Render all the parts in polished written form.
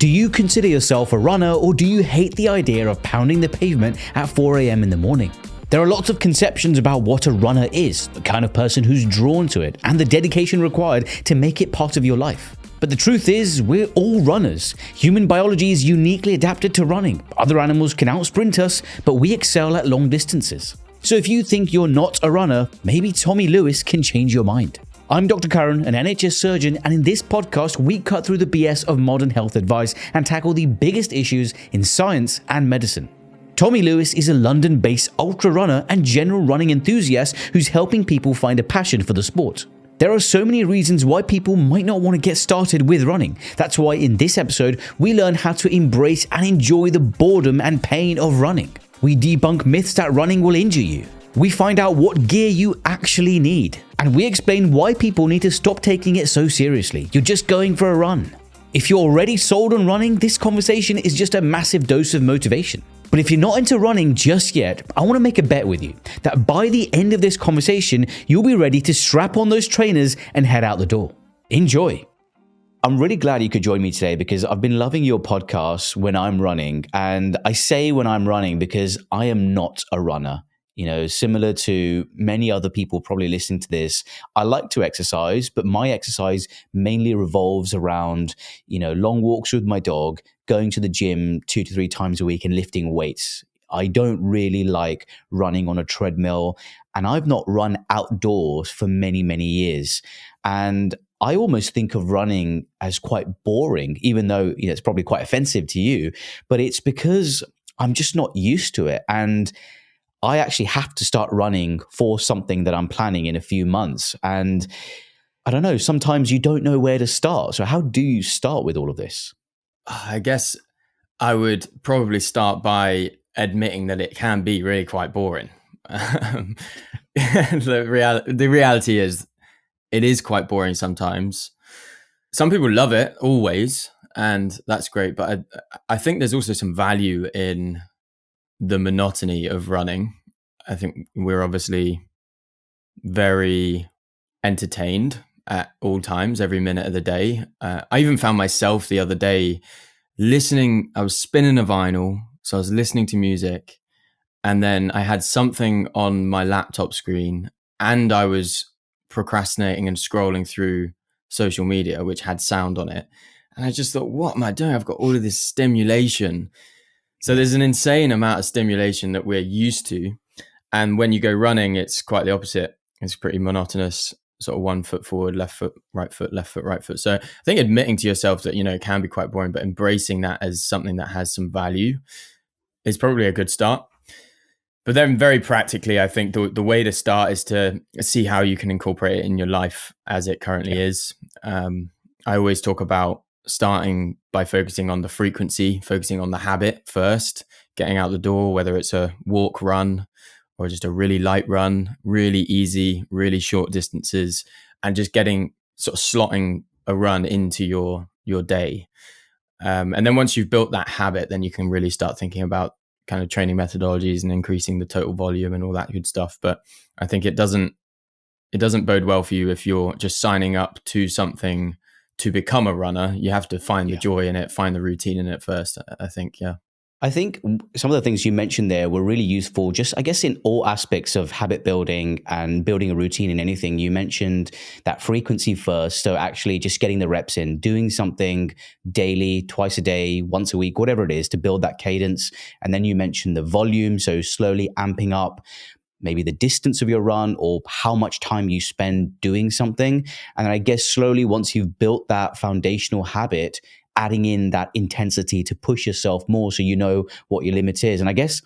Do you consider yourself a runner, or do you hate the idea of pounding the pavement at 4 a.m. in the morning? There are lots of conceptions about what a runner is, the kind of person who's drawn to it, and the dedication required to make it part of your life. But the truth is, we're all runners. Human biology is uniquely adapted to running. Other animals can outsprint us, but we excel at long distances. So if you think you're not a runner, maybe Tommy Lewis can change your mind. I'm Dr. Karan, an NHS surgeon, and in this podcast, we cut through the BS of modern health advice and tackle the biggest issues in science and medicine. Tommy Lewis is a London-based ultra runner and general running enthusiast who's helping people find a passion for the sport. There are so many reasons why people might not want to get started with running. That's why in this episode, we learn how to embrace and enjoy the boredom and pain of running. We debunk myths that running will injure you. We find out what gear you actually need. And we explain why people need to stop taking it so seriously. You're just going for a run. If you're already sold on running, this conversation is just a massive dose of motivation. But if you're not into running just yet, I want to make a bet with you that by the end of this conversation, you'll be ready to strap on those trainers and head out the door. Enjoy. I'm really glad you could join me today because I've been loving your podcast when I'm running. And I say when I'm running because I am not a runner. You know, similar to many other people probably listening to this, I like to exercise, but my exercise mainly revolves around, long walks with my dog, going to the gym 2 to 3 times a week and lifting weights. I don't really like running on a treadmill, and I've not run outdoors for many, many years. And I almost think of running as quite boring, even though it's probably quite offensive to you, but it's because I'm just not used to it. And I actually have to start running for something that I'm planning in a few months. And I don't know, sometimes you don't know where to start. So how do you start with all of this? I guess I would probably start by admitting that it can be really quite boring. The reality is it is quite boring sometimes. Some people love it always, and that's great. But I think there's also some value in the monotony of running. I think we're obviously very entertained at all times, every minute of the day. I even found myself the other day I was spinning a vinyl, so I was listening to music, and then I had something on my laptop screen, and I was procrastinating and scrolling through social media, which had sound on it. And I just thought, what am I doing? I've got all of this stimulation. So there's an insane amount of stimulation that we're used to. And when you go running, it's quite the opposite. It's pretty monotonous, sort of 1 foot forward, left foot, right foot, left foot, right foot. So I think admitting to yourself that, it can be quite boring, but embracing that as something that has some value is probably a good start. But then very practically, I think the way to start is to see how you can incorporate it in your life as it currently is. I always talk about starting by focusing on the frequency, focusing on the habit first, getting out the door, whether it's a walk, run, or just a really light run, really easy, really short distances, and just slotting a run into your day. And then once you've built that habit, then you can really start thinking about kind of training methodologies and increasing the total volume and all that good stuff. But I think it doesn't bode well for you if you're just signing up to something to become a runner. You have to find the joy in it, find the routine in it first, I think. Yeah. I think some of the things you mentioned there were really useful, just I guess in all aspects of habit building and building a routine in anything. You mentioned that frequency first. So actually just getting the reps in, doing something daily, twice a day, once a week, whatever it is, to build that cadence. And then you mentioned the volume. So slowly amping up maybe the distance of your run or how much time you spend doing something. And then I guess slowly, once you've built that foundational habit, adding in that intensity to push yourself more so you know what your limit is. And I guess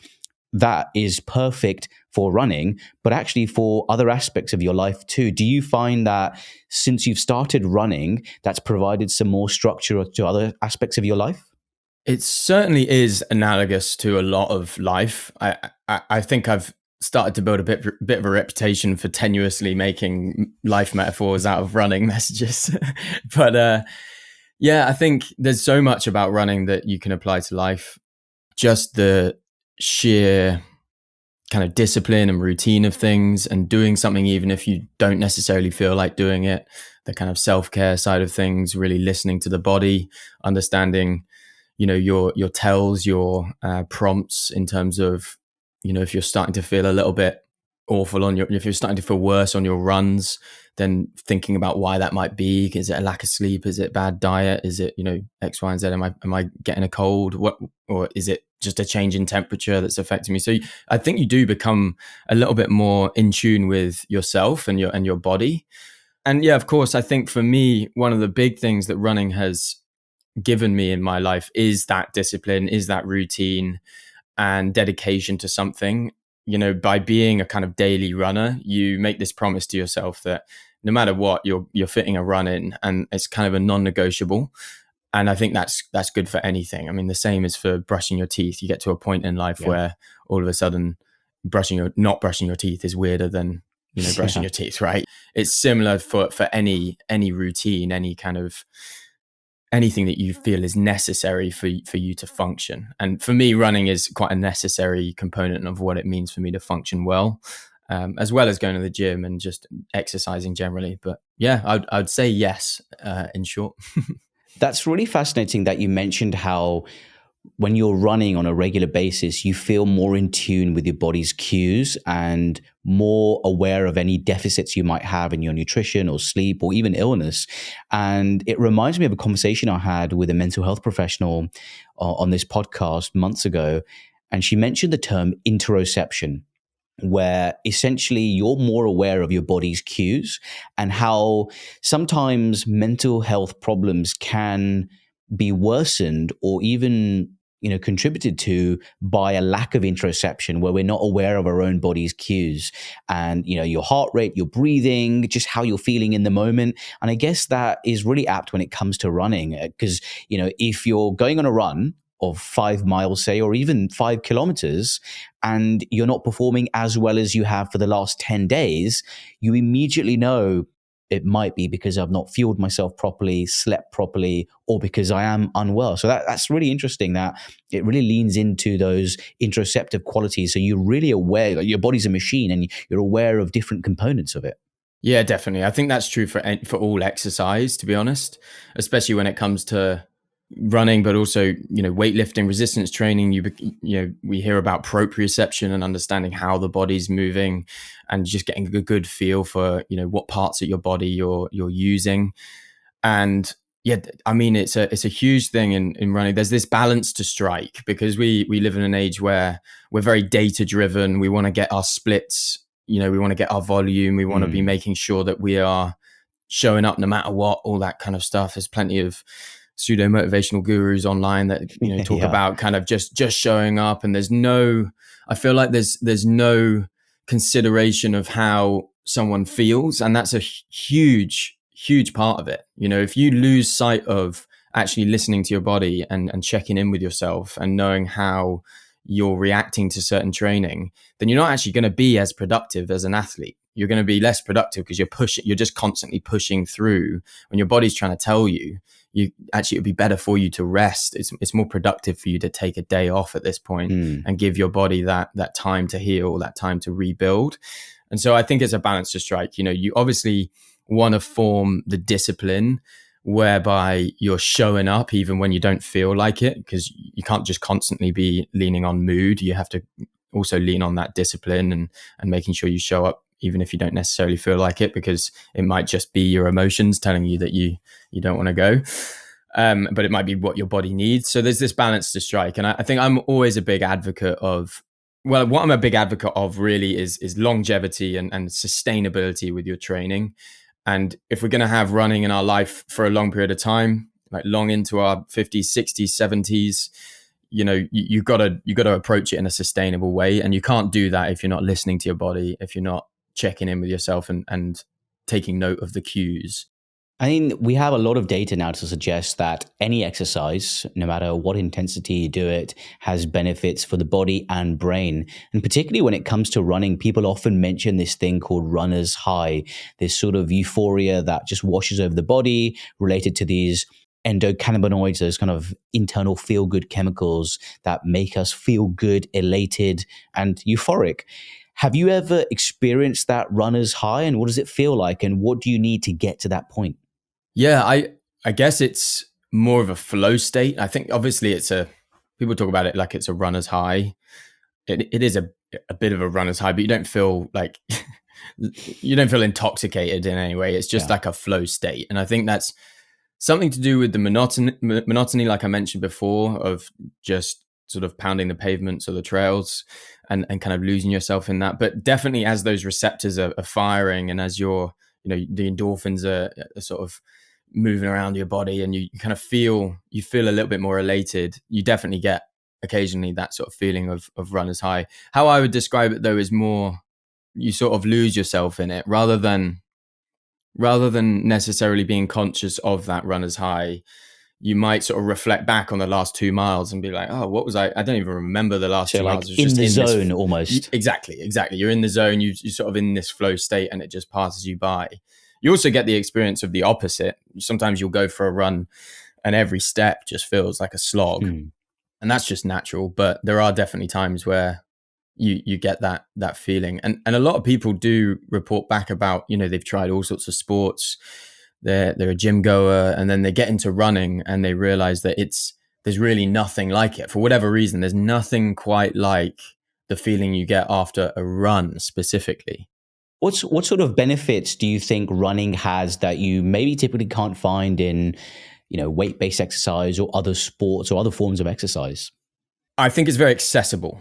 that is perfect for running, but actually for other aspects of your life too. Do you find that since you've started running, that's provided some more structure to other aspects of your life? It certainly is analogous to a lot of life. I think I've started to build a bit of a reputation for tenuously making life metaphors out of running messages. But yeah, I think there's so much about running that you can apply to life. Just the sheer kind of discipline and routine of things and doing something even if you don't necessarily feel like doing it. The kind of self-care side of things, really listening to the body, understanding your tells, your prompts in terms of, if you're starting to feel a little bit awful if you're starting to feel worse on your runs, then thinking about why that might be. Is it a lack of sleep? Is it bad diet? Is it, X, Y, and Z? Am I getting a cold? Or is it just a change in temperature that's affecting me? So I think you do become a little bit more in tune with yourself and your body. And yeah, of course, I think for me, one of the big things that running has given me in my life is that discipline, is that routine and dedication to something. By being a kind of daily runner, you make this promise to yourself that no matter what, you're fitting a run in, and it's kind of a non-negotiable. And I think that's good for anything. I mean, the same is for brushing your teeth. You get to a point in life where all of a sudden not brushing your teeth is weirder than brushing your teeth, right? It's similar for any routine, any kind of anything that you feel is necessary for you to function. And for me, running is quite a necessary component of what it means for me to function well, as well as going to the gym and just exercising generally. But yeah, I'd say yes, in short. That's really fascinating that you mentioned how when you're running on a regular basis, you feel more in tune with your body's cues and more aware of any deficits you might have in your nutrition or sleep or even illness. And it reminds me of a conversation I had with a mental health professional on this podcast months ago. And she mentioned the term interoception, where essentially you're more aware of your body's cues and how sometimes mental health problems can be worsened or even contributed to by a lack of interoception, where we're not aware of our own body's cues and your heart rate, your breathing, just how you're feeling in the moment. And I guess that is really apt when it comes to running, because if you're going on a run of 5 miles, say, or even 5 kilometers, and you're not performing as well as you have for the last 10 days, you immediately know it might be because I've not fueled myself properly, slept properly, or because I am unwell. So that's really interesting that it really leans into those interoceptive qualities. So you're really aware, like your body's a machine and you're aware of different components of it. Yeah, definitely. I think that's true for all exercise, to be honest, especially when it comes to running, but also weightlifting, resistance training. We hear about proprioception and understanding how the body's moving, and just getting a good feel for what parts of your body you're using. And yeah, I mean, it's a huge thing in running. There's this balance to strike, because we live in an age where we're very data driven. We want to get our splits, we want to get our volume. We want to be making sure that we are showing up no matter what, all that kind of stuff. There's plenty of pseudo motivational gurus online that talk about kind of just showing up, and I feel like there's no consideration of how someone feels, and that's a huge part of it. If you lose sight of actually listening to your body and checking in with yourself and knowing how you're reacting to certain training, then you're not actually going to be as productive as an athlete. You're going to be less productive because you're just constantly pushing through when your body's trying to tell you actually, it'd be better for you to rest. It's more productive for you to take a day off at this point and give your body that time to heal, that time to rebuild. And so I think it's a balance to strike. You obviously want to form the discipline whereby you're showing up even when you don't feel like it, because you can't just constantly be leaning on mood. You have to also lean on that discipline and making sure you show up even if you don't necessarily feel like it, because it might just be your emotions telling you that you don't want to go. But it might be what your body needs. So there's this balance to strike. And I think I'm always a big advocate of, well, what I'm a big advocate of really is longevity and sustainability with your training. And if we're going to have running in our life for a long period of time, like long into our 50s, 60s, 70s, you've got to approach it in a sustainable way. And you can't do that if you're not listening to your body, if you're not checking in with yourself and taking note of the cues. I mean, we have a lot of data now to suggest that any exercise, no matter what intensity you do it, has benefits for the body and brain. And particularly when it comes to running, people often mention this thing called runner's high, this sort of euphoria that just washes over the body related to these endocannabinoids, those kind of internal feel-good chemicals that make us feel good, elated, and euphoric. Have you ever experienced that runner's high, and what does it feel like, and what do you need to get to that point? Yeah, I guess it's more of a flow state. I think obviously people talk about it like it's a runner's high. It is a bit of a runner's high, but you don't feel like you don't feel intoxicated in any way. It's just like a flow state. And I think that's something to do with the monotony, like I mentioned before, of just sort of pounding the pavements or the trails and kind of losing yourself in that. But definitely as those receptors are firing and as the endorphins are sort of moving around your body and you kind of feel a little bit more elated, you definitely get occasionally that sort of feeling of runner's high. How I would describe it though is more you sort of lose yourself in it rather than necessarily being conscious of that runner's high. You might sort of reflect back on the last 2 miles and be like, oh, what was I don't even remember the last 2 miles. Like in the zone almost. Exactly. You're in the zone. You're sort of in this flow state and it just passes you by. You also get the experience of the opposite. Sometimes you'll go for a run and every step just feels like a slog. And that's just natural. But there are definitely times where you get that feeling. And a lot of people do report back about, they've tried all sorts of sports. They're a gym goer and then they get into running and they realize that there's really nothing like it. For whatever reason, there's nothing quite like the feeling you get after a run specifically. What sort of benefits do you think running has that you maybe typically can't find in, weight-based exercise or other sports or other forms of exercise? I think it's very accessible.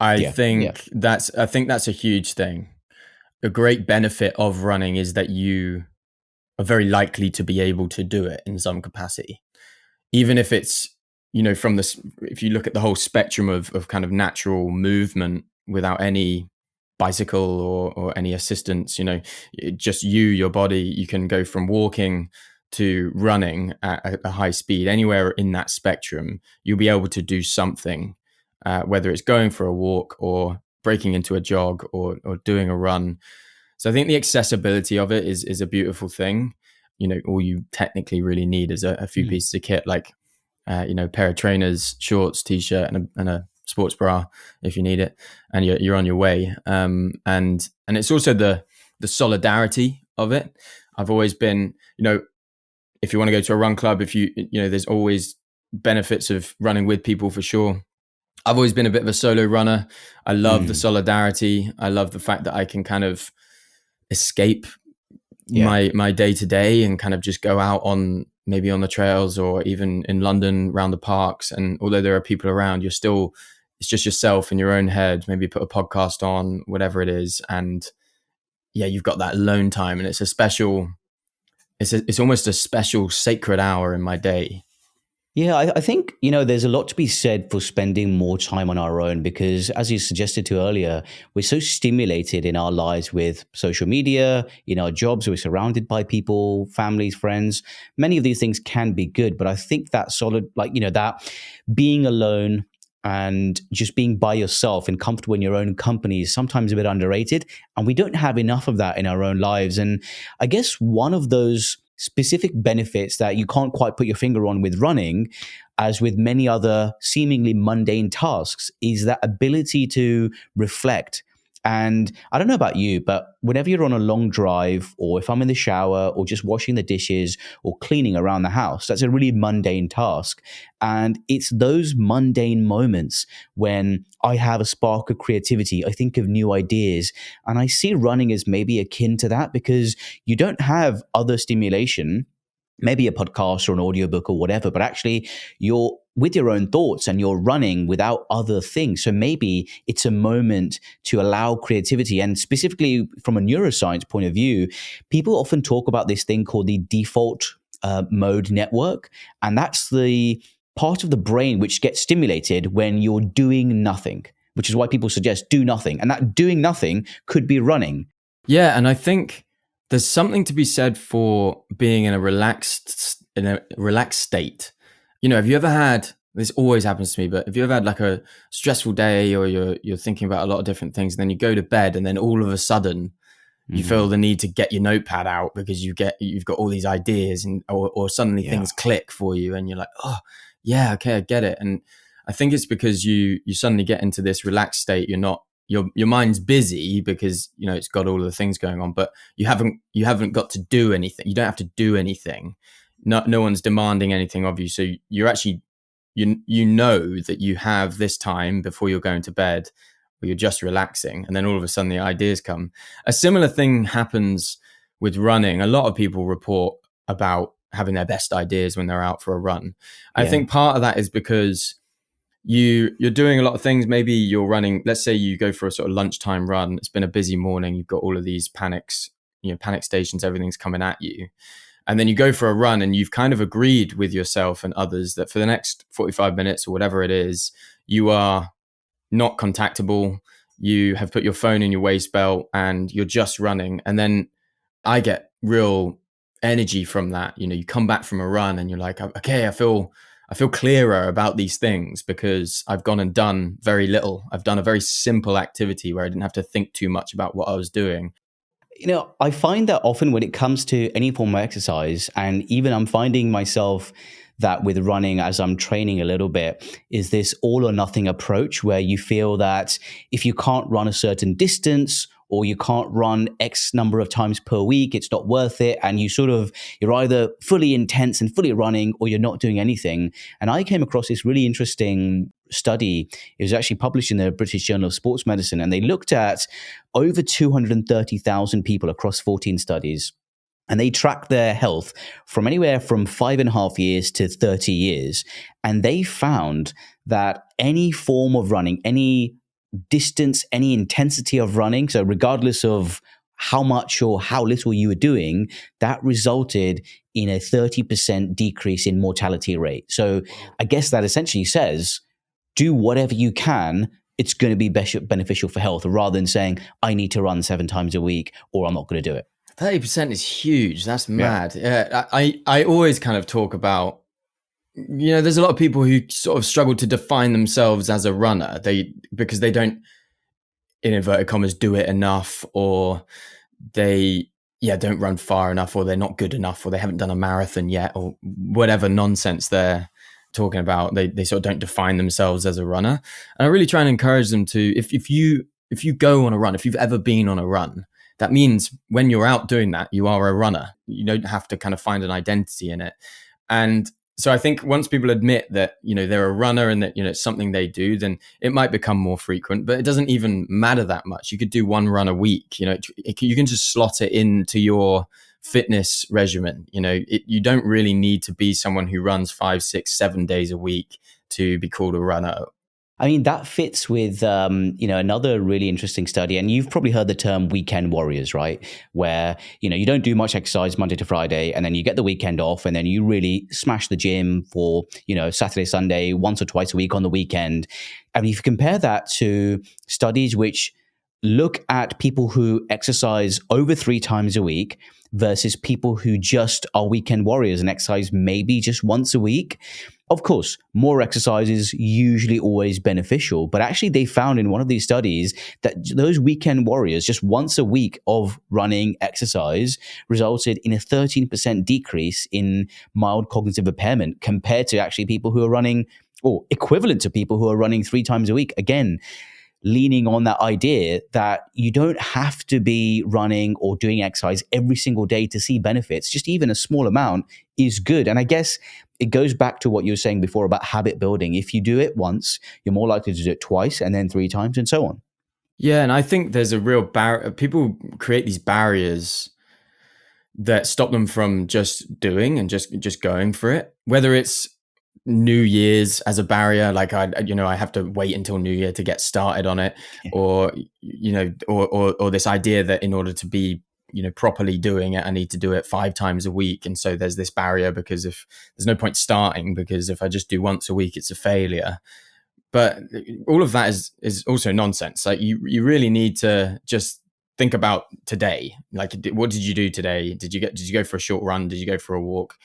I think that's a huge thing. A great benefit of running is that you are very likely to be able to do it in some capacity. Even if it's, if you look at the whole spectrum of kind of natural movement without any bicycle or any assistance, just your body, you can go from walking to running at a high speed. Anywhere in that spectrum, you'll be able to do something, whether it's going for a walk or breaking into a jog or doing a run. So I think the accessibility of it is a beautiful thing. All you technically really need is a few pieces of kit, like a pair of trainers, shorts, t-shirt, and a sports bra if you need it, and you're on your way. And it's also the solidarity of it. I've always been, if you want to go to a run club, if there's always benefits of running with people for sure. I've always been a bit of a solo runner. I love the solidarity. I love the fact that I can kind of escape my day to day and kind of just go out on the trails or even in London around the parks. And although there are people around, it's just yourself in your own head. Maybe put a podcast on, whatever it is, and you've got that alone time, and it's a special. It's almost a special sacred hour in my day. Yeah, I think, there's a lot to be said for spending more time on our own because, as you suggested to earlier, we're so stimulated in our lives with social media, in our jobs, we're surrounded by people, families, friends. Many of these things can be good, but I think that that being alone and just being by yourself and comfortable in your own company is sometimes a bit underrated. And we don't have enough of that in our own lives. And I guess one of those specific benefits that you can't quite put your finger on with running, as with many other seemingly mundane tasks, is that ability to reflect. And I don't know about you, but whenever you're on a long drive, or if I'm in the shower, or just washing the dishes, or cleaning around the house, that's a really mundane task. And it's those mundane moments when I have a spark of creativity, I think of new ideas, and I see running as maybe akin to that because you don't have other stimulation, maybe a podcast or an audiobook or whatever, but actually you're with your own thoughts and you're running without other things. So maybe it's a moment to allow creativity. And specifically from a neuroscience point of view, people often talk about this thing called the default mode network. And that's the part of the brain which gets stimulated when you're doing nothing, which is why people suggest do nothing. And that doing nothing could be running. Yeah, and I think there's something to be said for being in a relaxed state. Have you ever had, this always happens to me, but have you ever had like a stressful day or you're thinking about a lot of different things and then you go to bed and then all of a sudden you feel the need to get your notepad out because you've got all these ideas and or suddenly things click for you and you're like, oh yeah, okay, I get it. And I think it's because you suddenly get into this relaxed state. You're not, your mind's busy because it's got all of the things going on, but you haven't got to do anything. You don't have to do anything. no one's demanding anything of you. So you're actually, you know that you have this time before you're going to bed where you're just relaxing, and then all of a sudden the ideas come. A similar thing happens with running. A lot of people report about having their best ideas when they're out for a run. I Yeah. think part of that is because you're doing a lot of things. Maybe you're running, let's say you go for a sort of lunchtime run. It's been a busy morning. You've got all of these panic stations, everything's coming at you. And then you go for a run and you've kind of agreed with yourself and others that for the next 45 minutes or whatever it is, you are not contactable. You have put your phone in your waist belt and you're just running. And then I get real energy from that. You come back from a run and you're like, okay, I feel clearer about these things because I've gone and done very little. I've done a very simple activity where I didn't have to think too much about what I was doing. I find that often when it comes to any form of exercise, and even I'm finding myself that with running as I'm training a little bit, is this all or nothing approach where you feel that if you can't run a certain distance or you can't run X number of times per week, it's not worth it. And you're either fully intense and fully running or you're not doing anything. And I came across this really interesting study. It was actually published in the British Journal of Sports Medicine, and they looked at over 230,000 people across 14 studies. And they tracked their health from anywhere from 5.5 years to 30 years. And they found that any form of running, any distance, any intensity of running, so regardless of how much or how little you were doing, that resulted in a 30% decrease in mortality rate. So I guess that essentially says, do whatever you can. It's going to be beneficial for health, rather than saying, I need to run 7 times a week or I'm not going to do it. 30% is huge. That's mad. Yeah. I always kind of talk about, there's a lot of people who sort of struggle to define themselves as a runner. Because they don't, in inverted commas, do it enough, or they don't run far enough, or they're not good enough, or they haven't done a marathon yet, or whatever nonsense they're talking about. They sort of don't define themselves as a runner. And I really try and encourage them to, if you go on a run, if you've ever been on a run, that means when you're out doing that, you are a runner. You don't have to kind of find an identity in it. And so I think once people admit that, they're a runner and that, it's something they do, then it might become more frequent, but it doesn't even matter that much. You could do 1 run a week, you can just slot it into your fitness regimen. You don't really need to be someone who runs 5, 6, 7 days a week to be called a runner. I mean, that fits with, another really interesting study. And you've probably heard the term weekend warriors, right? Where, you don't do much exercise Monday to Friday, and then you get the weekend off, and then you really smash the gym for, Saturday, Sunday, once or twice a week on the weekend. And if you compare that to studies which look at people who exercise over 3 times a week versus people who just are weekend warriors and exercise maybe just once a week. Of course, more exercise is usually always beneficial, but actually they found in one of these studies that those weekend warriors, just once a week of running exercise, resulted in a 13% decrease in mild cognitive impairment compared to actually people who are running, or equivalent to people who are running 3 times a week. Again, leaning on that idea that you don't have to be running or doing exercise every single day to see benefits. Just even a small amount is good. And I guess it goes back to what you were saying before about habit building. If you do it once, you're more likely to do it twice and then 3 times and so on. Yeah, and I think there's a real barrier. People create these barriers that stop them from just doing and just going for it. Whether it's New Year's as a barrier, like I have to wait until New Year to get started on it, or or this idea that in order to be properly doing it, I need to do it 5 times a week, and so there's this barrier because if there's no point starting, because if I just do once a week, it's a failure. But all of that is also nonsense. Like you really need to just think about today. Like, what did you do today? Did you go for a short run? Did you go for a walk?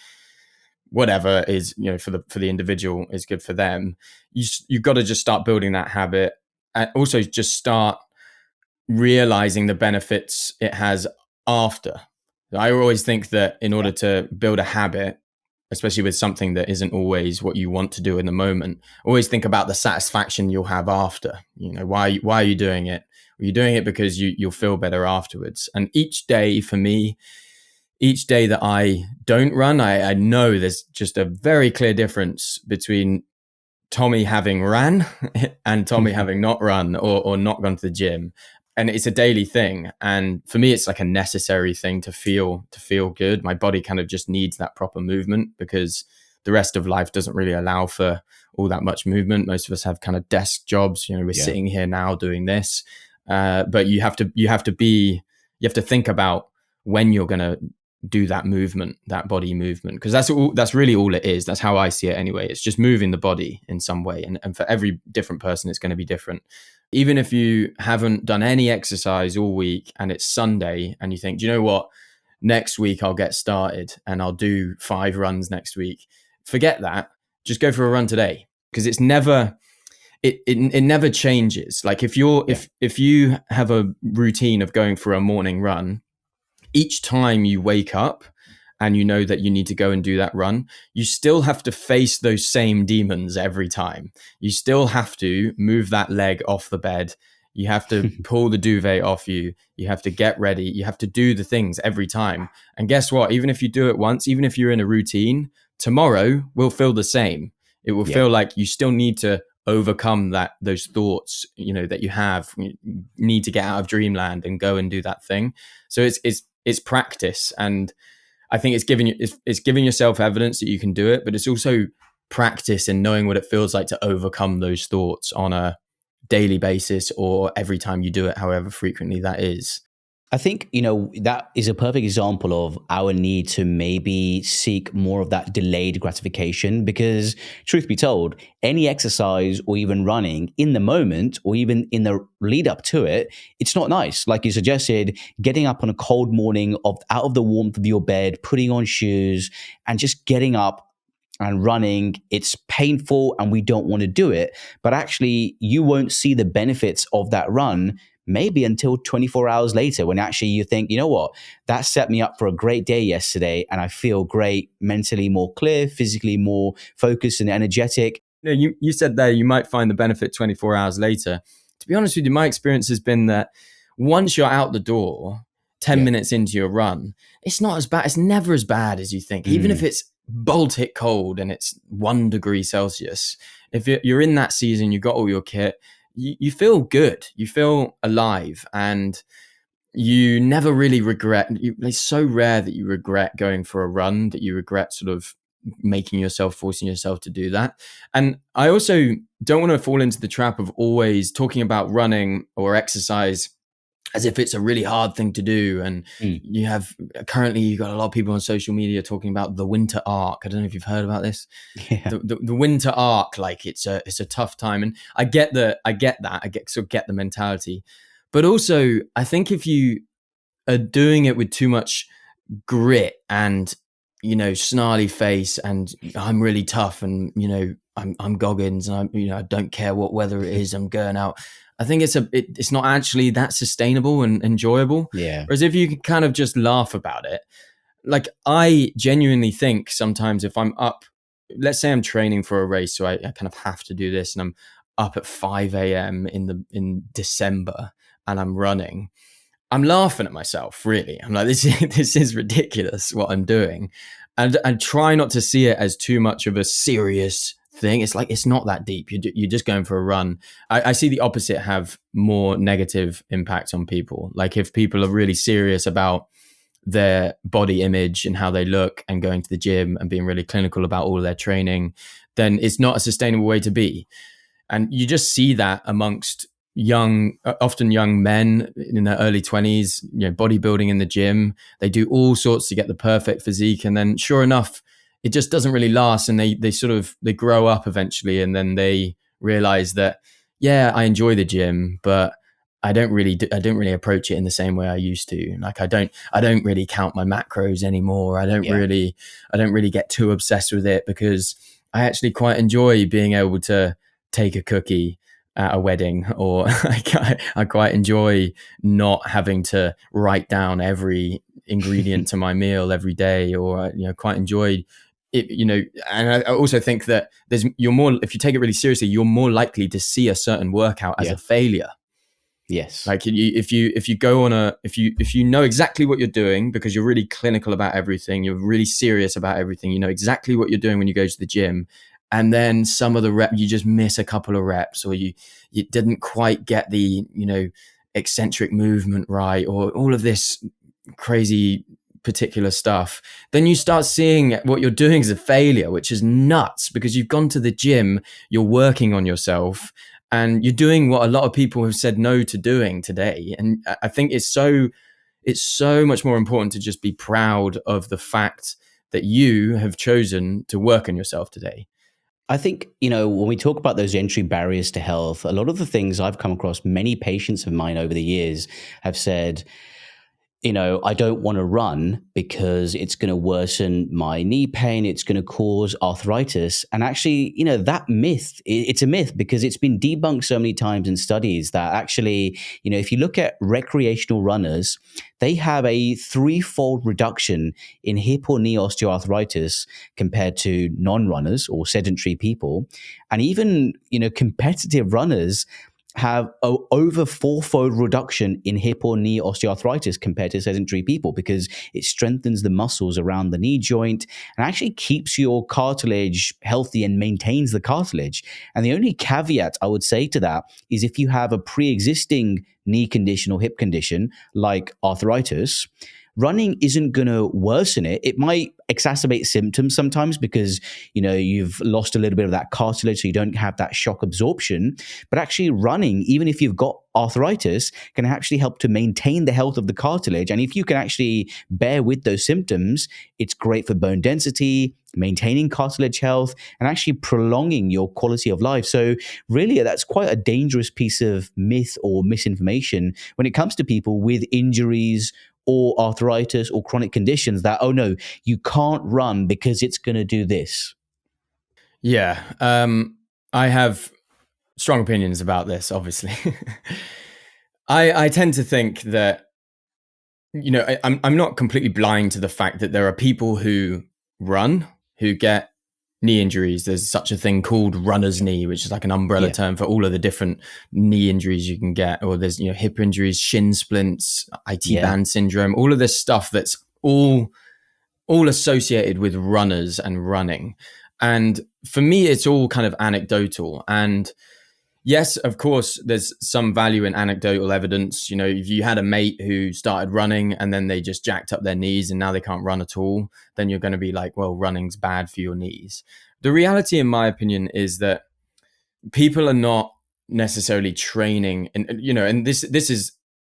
Whatever is for the individual is good for them. You've got to just start building that habit, and also just start realizing the benefits it has after. I always think that in order to build a habit, especially with something that isn't always what you want to do in the moment, always think about the satisfaction you'll have after. Why are you doing it? You're doing it because you'll feel better afterwards. And each day for me each day that I don't run, I know there's just a very clear difference between Tommy having ran and Tommy having not run or not gone to the gym. And it's a daily thing. And for me, it's like a necessary thing to feel good. My body kind of just needs that proper movement because the rest of life doesn't really allow for all that much movement. Most of us have kind of desk jobs. We're sitting here now doing this. But you have to think about when you're going to do that movement, that body movement, because that's really all it is. That's how I see it anyway. It's just moving the body in some way. And for every different person, it's going to be different. Even if you haven't done any exercise all week and it's Sunday and you think, do you know what? Next week I'll get started and I'll do 5 runs next week. Forget that. Just go for a run today, because it's never, it never changes. Like if you have a routine of going for a morning run, each time you wake up and you know that you need to go and do that run, you still have to face those same demons every time. You still have to move that leg off the bed. You have to pull the duvet off you. You have to get ready. You have to do the things every time. And guess what? Even if you do it once, even if you're in a routine, tomorrow will feel the same. It will feel like you still need to overcome those thoughts, that you have. You need to get out of dreamland and go and do that thing. So it's practice, and I think it's giving yourself evidence that you can do it, but it's also practice in knowing what it feels like to overcome those thoughts on a daily basis or every time you do it, however frequently that is. I think, that is a perfect example of our need to maybe seek more of that delayed gratification, because truth be told, any exercise or even running in the moment or even in the lead up to it, it's not nice. Like you suggested, getting up on a cold morning out of the warmth of your bed, putting on shoes and just getting up and running, it's painful and we don't want to do it. But actually, you won't see the benefits of that run maybe until 24 hours later, when actually you think, you know what, that set me up for a great day yesterday and I feel great, mentally more clear, physically more focused and energetic. You said there you might find the benefit 24 hours later. To be honest with you, my experience has been that once you're out the door, 10 minutes into your run, it's not as bad. It's never as bad as you think. Even if it's Baltic cold and it's 1 degree Celsius, if you're in that season, you've got all your kit, you feel good, you feel alive, and you never really regret. It's so rare that you regret going for a run, that you regret sort of forcing yourself to do that. And I also don't want to fall into the trap of always talking about running or exercise as if it's a really hard thing to do. And you've got a lot of people on social media talking about the winter arc. I don't know if you've heard about this. Yeah. The winter arc, like it's a tough time. And I get that. I get the mentality. But also, I think if you are doing it with too much grit and, snarly face and I'm really tough and, I'm Goggins and I don't care what weather it is, I'm going out. I think it's not actually that sustainable and enjoyable. Yeah. Whereas if you can kind of just laugh about it, like I genuinely think sometimes if I'm up, let's say I'm training for a race, so I kind of have to do this, and I'm up at 5 a.m. in December and I'm running, I'm laughing at myself, really. I'm like, this is ridiculous what I'm doing. And I try not to see it as too much of a serious thing. It's like, it's not that deep. You're just going for a run. I see the opposite have more negative impact on people. Like if people are really serious about their body image and how they look and going to the gym and being really clinical about all of their training, then it's not a sustainable way to be. And you just see that amongst often young men in their early 20s, bodybuilding in the gym. They do all sorts to get the perfect physique. And then sure enough, it just doesn't really last. And they grow up eventually. And then they realize that, yeah, I enjoy the gym, but I don't really approach it in the same way I used to. Like I don't really count my macros anymore. I don't really get too obsessed with it, because I actually quite enjoy being able to take a cookie at a wedding, or I quite enjoy not having to write down every ingredient to my meal every day, or quite enjoy it, and I also think that if you take it really seriously, you're more likely to see a certain workout as a failure. Yes. Like if you go on if you know exactly what you're doing because you're really clinical about everything, you're really serious about everything, you know exactly what you're doing when you go to the gym, and then some of the rep you just miss a couple of reps, or you didn't quite get the eccentric movement right, or all of this crazy particular stuff, then you start seeing what you're doing as a failure, which is nuts because you've gone to the gym, you're working on yourself, and you're doing what a lot of people have said no to doing today. And I think it's so much more important to just be proud of the fact that you have chosen to work on yourself today. I think, when we talk about those entry barriers to health, a lot of the things I've come across, many patients of mine over the years have said, I don't want to run because it's going to worsen my knee pain. It's going to cause arthritis. And actually, that myth, it's a myth because it's been debunked so many times in studies that actually, if you look at recreational runners, they have a threefold reduction in hip or knee osteoarthritis compared to non-runners or sedentary people. And even, competitive runners have over fourfold reduction in hip or knee osteoarthritis compared to sedentary people because it strengthens the muscles around the knee joint and actually keeps your cartilage healthy and maintains the cartilage. And the only caveat I would say to that is if you have a pre-existing knee condition or hip condition like arthritis, running isn't going to worsen it. It might exacerbate symptoms sometimes because, you've lost a little bit of that cartilage, so you don't have that shock absorption. But actually running, even if you've got arthritis, can actually help to maintain the health of the cartilage. And if you can actually bear with those symptoms, it's great for bone density, maintaining cartilage health, and actually prolonging your quality of life. So really, that's quite a dangerous piece of myth or misinformation when it comes to people with injuries or arthritis or chronic conditions that, oh no, you can't run because it's going to do this. Yeah. I have strong opinions about this, obviously. I tend to think that, I'm not completely blind to the fact that there are people who run who get knee injuries. There's such a thing called runner's knee, which is like an umbrella term for all of the different knee injuries you can get. Or there's, hip injuries, shin splints, IT band syndrome, all of this stuff that's all associated with runners and running. And for me, it's all kind of anecdotal. And yes, of course, there's some value in anecdotal evidence. If you had a mate who started running and then they just jacked up their knees and now they can't run at all, then you're going to be like, well, running's bad for your knees. The reality, in my opinion, is that people are not necessarily training. And this is,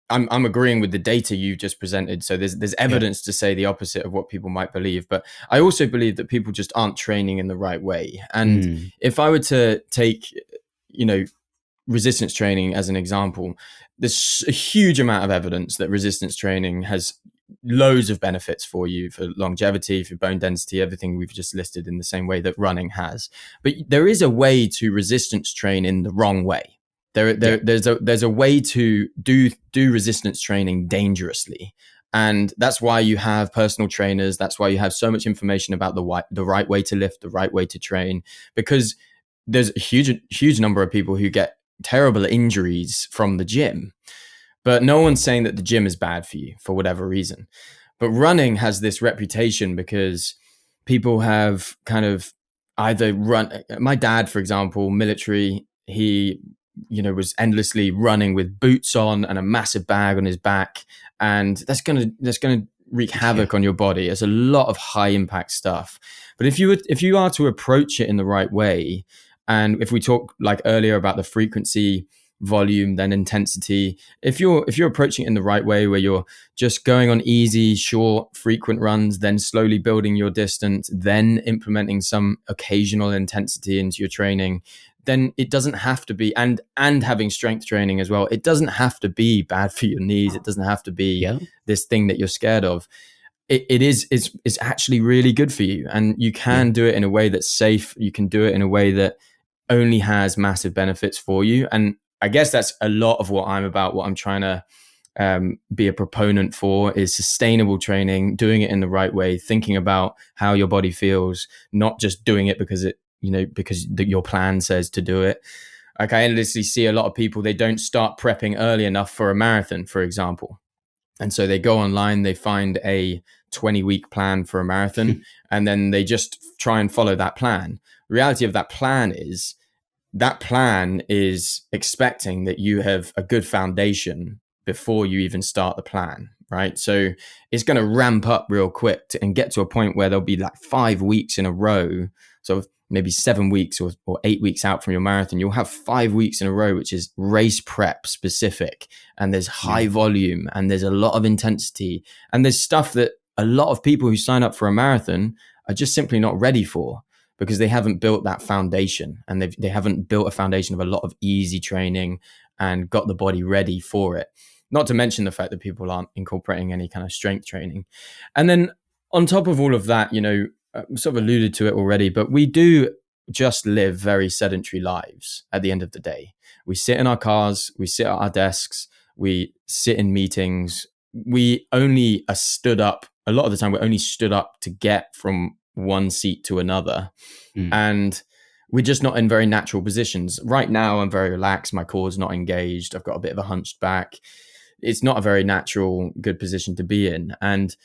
I'm agreeing with the data you just presented. So there's evidence to say the opposite of what people might believe. But I also believe that people just aren't training in the right way. And if I were to take, resistance training as an example, there's a huge amount of evidence that resistance training has loads of benefits for you, for longevity, for bone density, everything we've just listed, in the same way that running has. But there is a way to resistance train in the wrong way. There's a way to do resistance training dangerously. And that's why you have personal trainers. That's why you have so much information about the right way to lift, the right way to train, because there's a huge number of people who get terrible injuries from the gym. But no one's saying that the gym is bad for you for whatever reason. But running has this reputation because people have kind of either run. My dad, for example, military, he was endlessly running with boots on and a massive bag on his back, and that's gonna wreak havoc on your body. It's a lot of high impact stuff. But if you are to approach it in the right way, and if we talk like earlier about the frequency, volume, then intensity, if you're approaching it in the right way, where you're just going on easy, short, frequent runs, then slowly building your distance, then implementing some occasional intensity into your training, then it doesn't have to be, and having strength training as well, it doesn't have to be bad for your knees. It doesn't have to be this thing that you're scared of. It's actually really good for you, and you can do it in a way that's safe. You can do it in a way that only has massive benefits for you. And I guess that's a lot of what I'm about. What I'm trying to be a proponent for is sustainable training, doing it in the right way, thinking about how your body feels, not just doing it because because your plan says to do it. Like I endlessly see a lot of people, they don't start prepping early enough for a marathon, for example. And so they go online, they find a 20-week plan for a marathon, and then they just try and follow that plan. The reality of that plan is expecting that you have a good foundation before you even start the plan, right? So it's going to ramp up real quick and get to a point where there'll be like 5 weeks in a row. So maybe 7 weeks or 8 weeks out from your marathon, you'll have 5 weeks in a row, which is race prep specific. And there's high volume and there's a lot of intensity. And there's stuff that a lot of people who sign up for a marathon are just simply not ready for, because they haven't built that foundation, and they haven't built a foundation of a lot of easy training and got the body ready for it. Not to mention the fact that people aren't incorporating any kind of strength training. And then on top of all of that, sort of alluded to it already, but we do just live very sedentary lives at the end of the day. We sit in our cars, we sit at our desks, we sit in meetings. We only are stood up. A lot of the time, we're only stood up to get from one seat to another. And we're just not in very natural positions. Right now, I'm very relaxed. My core's not engaged. I've got a bit of a hunched back. It's not a very natural, good position to be in. And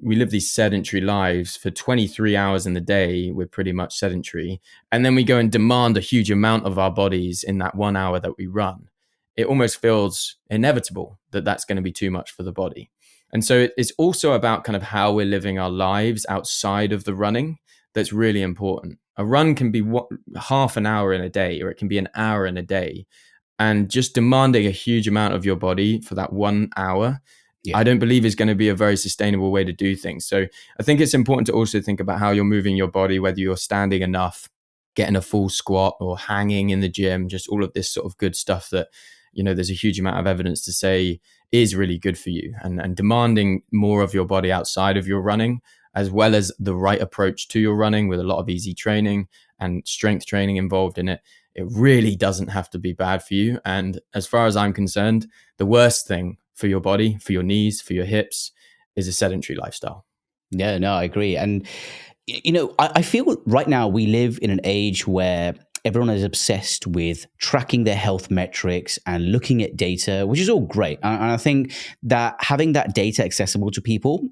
we live these sedentary lives for 23 hours in the day. We're pretty much sedentary. And then we go and demand a huge amount of our bodies in that 1 hour that we run. It almost feels inevitable that that's going to be too much for the body. And so it's also about kind of how we're living our lives outside of the running that's really important. A run can be half an hour in a day, or it can be an hour in a day. And just demanding a huge amount of your body for that 1 hour, I don't believe is going to be a very sustainable way to do things. So I think it's important to also think about how you're moving your body, whether you're standing enough, getting a full squat, or hanging in the gym, just all of this sort of good stuff that, there's a huge amount of evidence to say is really good for you, and demanding more of your body outside of your running, as well as the right approach to your running with a lot of easy training and strength training involved in it. It really doesn't have to be bad for you. And as far as I'm concerned, the worst thing for your body, for your knees, for your hips, is a sedentary lifestyle. Yeah, no, I agree. And, I feel right now we live in an age where everyone is obsessed with tracking their health metrics and looking at data, which is all great. And I think that having that data accessible to people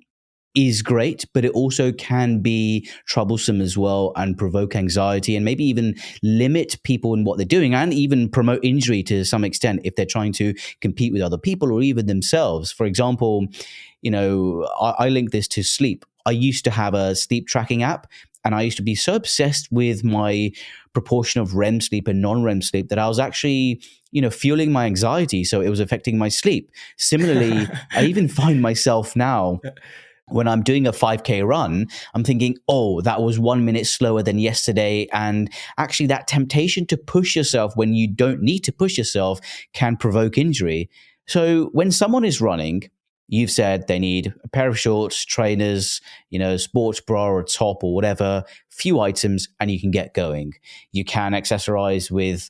is great, but it also can be troublesome as well and provoke anxiety and maybe even limit people in what they're doing, and even promote injury to some extent if they're trying to compete with other people or even themselves. For example, I link this to sleep. I used to have a sleep tracking app, and I used to be so obsessed with my proportion of REM sleep and non-REM sleep that I was actually, fueling my anxiety. So it was affecting my sleep. Similarly, I even find myself now, when I'm doing a 5K run, I'm thinking, oh, that was 1 minute slower than yesterday. And actually that temptation to push yourself when you don't need to push yourself can provoke injury. So when someone is running, you've said they need a pair of shorts, trainers, sports bra or a top or whatever, few items, and you can get going. You can accessorize with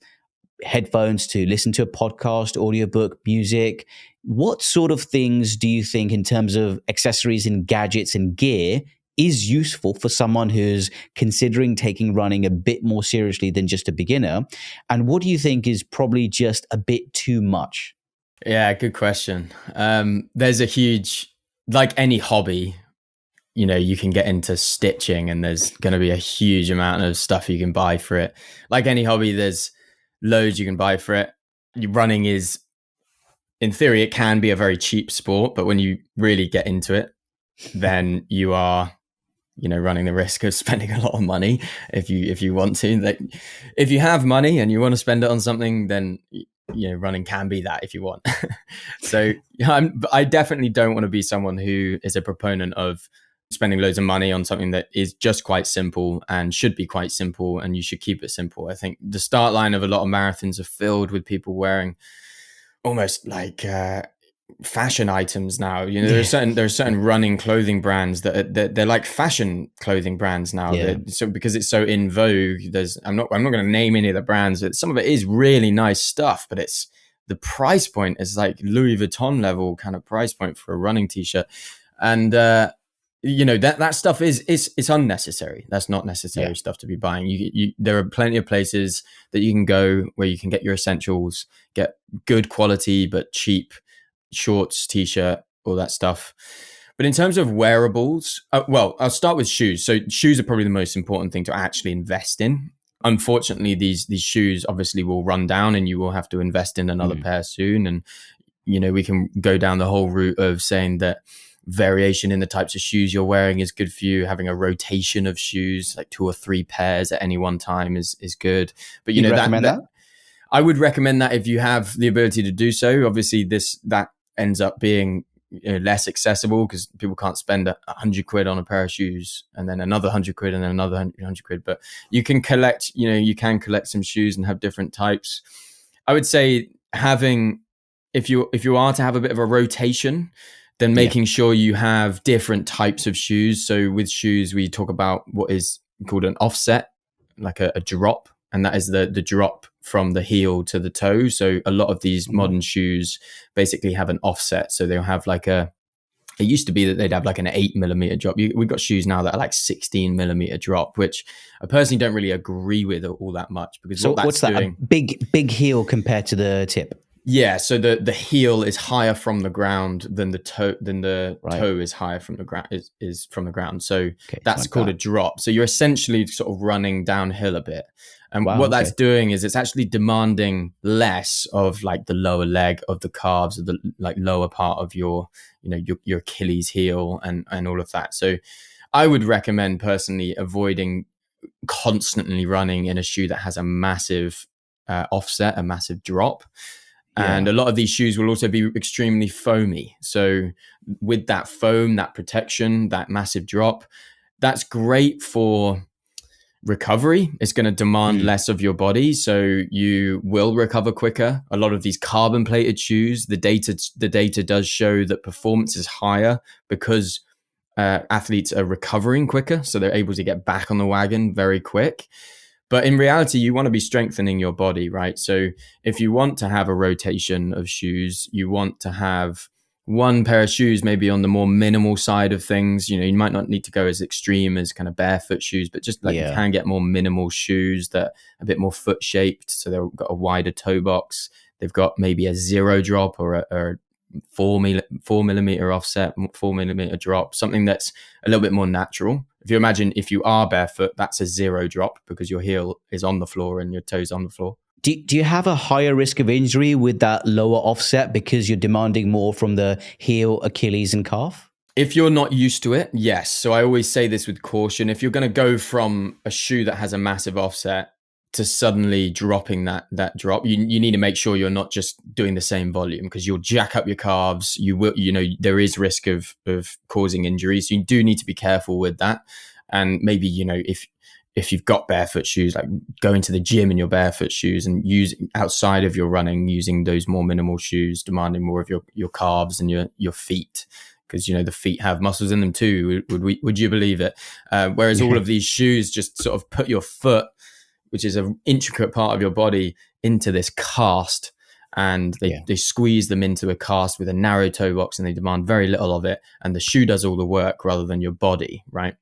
headphones to listen to a podcast, audiobook, music. What sort of things do you think in terms of accessories and gadgets and gear is useful for someone who's considering taking running a bit more seriously than just a beginner? And what do you think is probably just a bit too much? Yeah, good question. There's a huge, like any hobby, you can get into stitching and there's going to be a huge amount of stuff you can buy for it. Like any hobby, there's loads you can buy for it. Running is, in theory, it can be a very cheap sport, but when you really get into it, then you are, running the risk of spending a lot of money if you want to. Like, if you have money and you want to spend it on something, then running can be that if you want. So I definitely don't want to be someone who is a proponent of spending loads of money on something that is just quite simple and should be quite simple, and you should keep it simple. I think the start line of a lot of marathons are filled with people wearing almost like fashion items now. There are certain running clothing brands that they're like fashion clothing brands now. Yeah. So because it's so in vogue, I'm not going to name any of the brands, but some of it is really nice stuff, but it's the price point is like Louis Vuitton level kind of price point for a running t-shirt. And that stuff is it's unnecessary. That's not necessary Yeah. stuff to be buying. There are plenty of places that you can go where you can get your essentials, get good quality but cheap shorts, t-shirt, all that stuff. But in terms of wearables, well, I'll start with shoes. So shoes are probably the most important thing to actually invest in. Unfortunately, these shoes obviously will run down, and you will have to invest in another pair soon. And we can go down the whole route of saying that variation in the types of shoes you're wearing is good for you. Having a rotation of shoes, like 2 or 3 pairs at any one time, is good. But You'd recommend that? I would recommend that if you have the ability to do so. Obviously, that ends up being less accessible because people can't spend £100 on a pair of shoes and then another £100 and then another £100. But you can collect some shoes and have different types. I would say if you are to have a bit of a rotation, then making sure you have different types of shoes. So with shoes, we talk about what is called an offset, like a drop, and that is the drop from the heel to the toe. So a lot of these modern shoes basically have an offset. So they'll have it used to be that they'd have like an 8mm drop. We've got shoes now that are like 16mm drop, which I personally don't really agree with all that much, because so what's that doing, a big heel compared to the tip? Yeah, so the heel is higher from the ground than the toe. Toe is higher from the ground. Is from the ground. So that's called a drop. So you're essentially sort of running downhill a bit. And what that's doing is it's actually demanding less of like the lower leg, of the calves, of the like lower part of your Achilles heel and all of that. So I would recommend personally avoiding constantly running in a shoe that has a massive offset, a massive drop. And a lot of these shoes will also be extremely foamy. So with that foam, that protection, that massive drop, that's great for recovery. It's going to demand less of your body, so you will recover quicker. A lot of these carbon plated shoes, the data does show that performance is higher because athletes are recovering quicker, so they're able to get back on the wagon very quick. But in reality, you want to be strengthening your body, right? So if you want to have a rotation of shoes, you want to have one pair of shoes maybe on the more minimal side of things. You might not need to go as extreme as kind of barefoot shoes, but just like you can get more minimal shoes that are a bit more foot shaped. So they've got a wider toe box. They've got maybe a 0 drop or a 4mm offset, 4mm drop, something that's a little bit more natural. If you imagine, if you are barefoot, that's a 0 drop because your heel is on the floor and your toes on the floor. Do you have a higher risk of injury with that lower offset because you're demanding more from the heel, Achilles, and calf? If you're not used to it, yes. So I always say this with caution. If you're going to go from a shoe that has a massive offset to suddenly dropping that drop, you need to make sure you're not just doing the same volume, because you'll jack up your calves. You will, there is risk of causing injuries. So you do need to be careful with that. And maybe, if you've got barefoot shoes, like going to the gym in your barefoot shoes and using outside of your running, using those more minimal shoes, demanding more of your calves and your feet, because the feet have muscles in them too. Would you believe it? Whereas all of these shoes just sort of put your foot, which is an intricate part of your body, into this cast, and they squeeze them into a cast with a narrow toe box, and they demand very little of it, and the shoe does all the work rather than your body, right?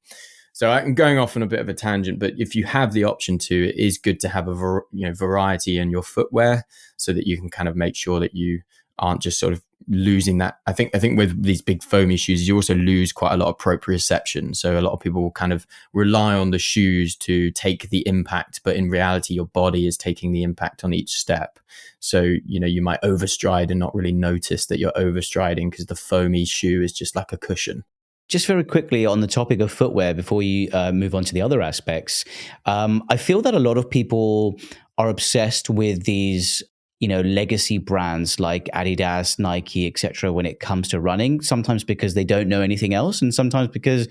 So I'm going off on a bit of a tangent, but if you have the option to, it is good to have a variety in your footwear, so that you can kind of make sure that you aren't just sort of losing that. I think with these big foamy shoes, you also lose quite a lot of proprioception. So a lot of people will kind of rely on the shoes to take the impact, but in reality, your body is taking the impact on each step. So, you might overstride and not really notice that you're overstriding because the foamy shoe is just like a cushion. Just very quickly on the topic of footwear, before you move on to the other aspects, I feel that a lot of people are obsessed with these, legacy brands like Adidas, Nike, etc. when it comes to running. Sometimes because they don't know anything else, and sometimes because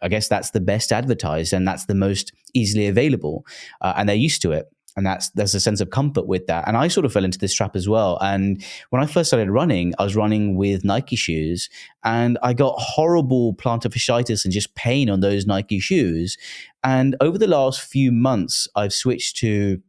I guess that's the best advertised and that's the most easily available, and they're used to it. And there's a sense of comfort with that. And I sort of fell into this trap as well. And when I first started running, I was running with Nike shoes, and I got horrible plantar fasciitis and just pain on those Nike shoes. And over the last few months, I've switched to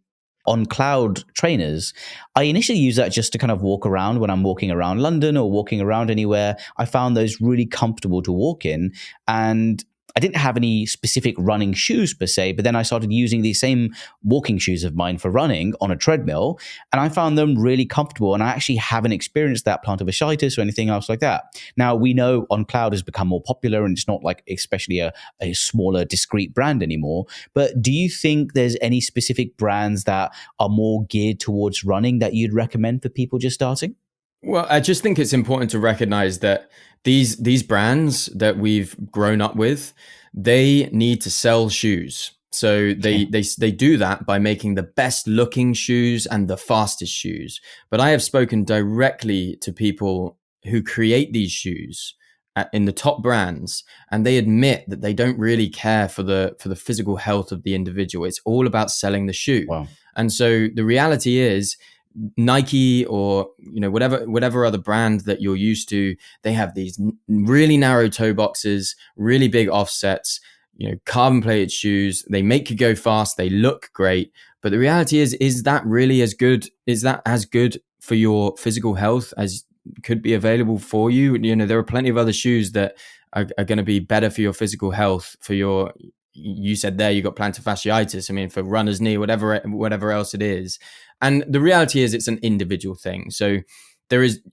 on cloud trainers, I initially use that just to kind of walk around when I'm walking around London or walking around anywhere. I found those really comfortable to walk in. And I didn't have any specific running shoes per se, but then I started using these same walking shoes of mine for running on a treadmill, and I found them really comfortable. And I actually haven't experienced that plantar fasciitis or anything else like that. Now, we know On Cloud has become more popular, and it's not like especially a smaller, discrete brand anymore. But do you think there's any specific brands that are more geared towards running that you'd recommend for people just starting? Well, I just think it's important to recognize that these brands that we've grown up with, they need to sell shoes. So they do that by making the best looking shoes and the fastest shoes. But I have spoken directly to people who create these shoes in the top brands, and they admit that they don't really care for the physical health of the individual. It's all about selling the shoe. Wow. And so the reality is, Nike or whatever other brand that you're used to, they have these really narrow toe boxes, really big offsets, carbon plated shoes. They make you go fast, they look great, but the reality is that really as good? Is that as good for your physical health as could be available for you? There are plenty of other shoes that are going to be better for your physical health, for your, you said there you got plantar fasciitis. I mean, for runner's knee, whatever else it is. And the reality is it's an individual thing. So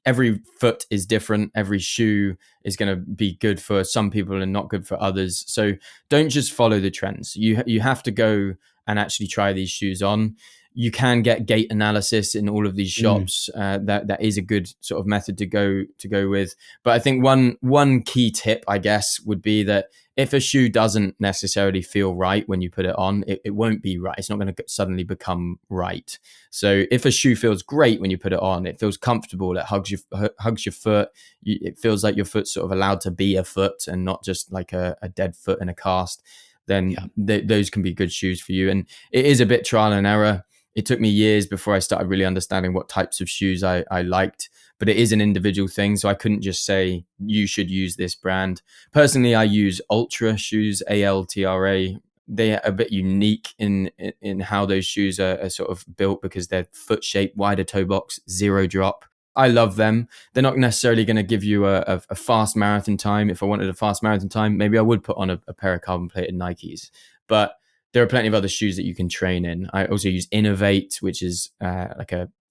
every foot is different. Every shoe is going to be good for some people and not good for others. So don't just follow the trends. You have to go and actually try these shoes on. You can get gait analysis in all of these shops. That is a good sort of method to go with. But I think one key tip, I guess, would be that if a shoe doesn't necessarily feel right when you put it on, it won't be right. It's not going to suddenly become right. So if a shoe feels great when you put it on, it feels comfortable, it hugs your foot, it feels like your foot's sort of allowed to be a foot and not just like a dead foot in a cast, then those can be good shoes for you. And it is a bit trial and error. It took me years before I started really understanding what types of shoes I liked, but it is an individual thing. So I couldn't just say you should use this brand. Personally, I use Ultra shoes, ALTRA. They are a bit unique in how those shoes are sort of built because they're foot shaped, wider toe box, zero drop. I love them. They're not necessarily going to give you a fast marathon time. If I wanted a fast marathon time, maybe I would put on a pair of carbon plated Nikes, but there are plenty of other shoes that you can train in. I also use Innovate, which is